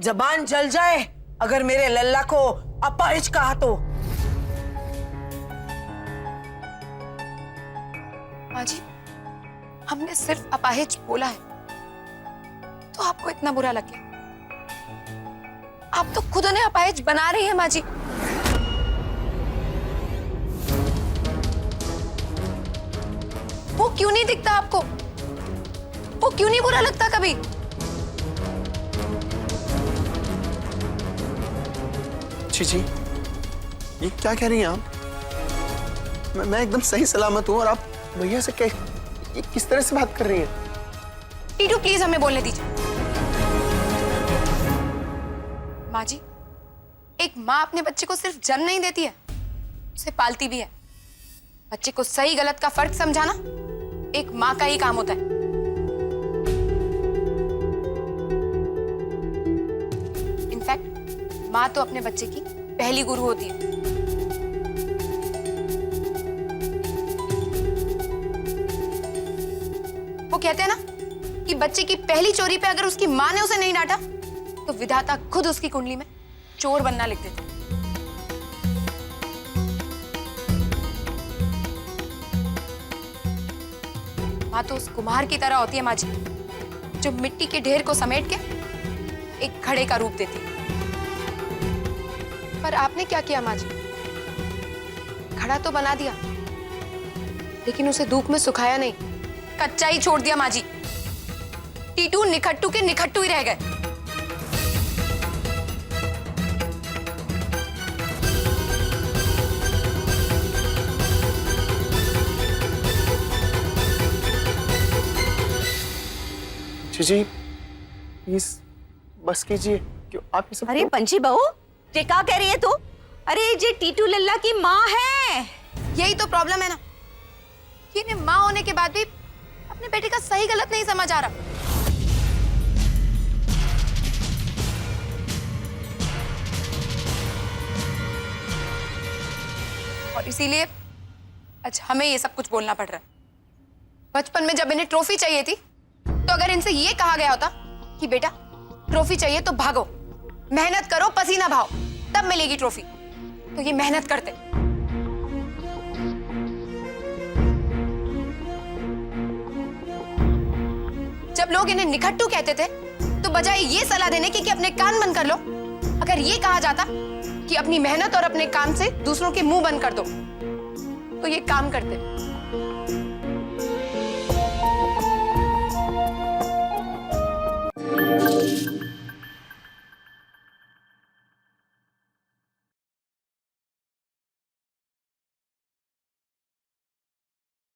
जबान जल जाए अगर मेरे लल्ला को अपाहिज कहा तो। माँ जी, हमने सिर्फ अपाहिज बोला है तो आपको इतना बुरा लग गया? आप तो खुद उन्हें अपाहिज बना रही हैं माँ जी। वो क्यों नहीं दिखता आपको? वो क्यों नहीं बुरा लगता कभी? जी, ये क्या कह रही हैं आप? मैं एकदम सही सलामत हूँ और आप भैया से ये किस तरह से बात कर रही हैं? टीटू प्लीज हमें बोलने दीजिए। माँ जी, एक माँ अपने बच्चे को सिर्फ जन्म नहीं देती है, उसे पालती भी है। बच्चे को सही गलत का फर्क समझाना एक माँ का ही काम होता है। इनफैक्ट माँ तो अपने बच्चे की पहली गुरु होती है। वो कहते हैं ना कि बच्चे की पहली चोरी पे अगर उसकी माँ ने उसे नहीं डांटा तो विधाता खुद उसकी कुंडली में चोर बनना लिख देते। माँ तो उस कुम्हार की तरह होती है माँ जी, जो मिट्टी के ढेर को समेट के एक घड़े का रूप देती है। पर आपने क्या किया माँ जी? घड़ा तो बना दिया, लेकिन उसे धूप में सुखाया नहीं, कच्चा ही छोड़ दिया माँ जी। टीटू निखट्टू के निखट्टू ही रह गए। जी, प्लीज बस कीजिए। क्यों आप ये सब? अरे पंची बहू, ये क्या कह रही है तू? अरे ये टीटू लल्ला की माँ है। यही तो प्रॉब्लम है ना, कि इन्हें माँ होने के बाद भी अपने बेटे का सही गलत नहीं समझ आ रहा। और इसीलिए आज हमें ये सब कुछ बोलना पड़ रहा है। बचपन में जब इन्हें ट्रॉफी चाहिए थी तो अगर इनसे ये कहा गया होता कि बेटा ट्रॉफी चाहिए तो भागो, मेहनत करो, पसीना बहाओ, तब मिलेगी ट्रॉफी, तो ये मेहनत करते। जब लोग इन्हें निखट्टू कहते थे तो बजाय ये सलाह देने की कि अपने कान बंद कर लो, अगर ये कहा जाता कि अपनी मेहनत और अपने काम से दूसरों के मुंह बंद कर दो, तो ये काम करते।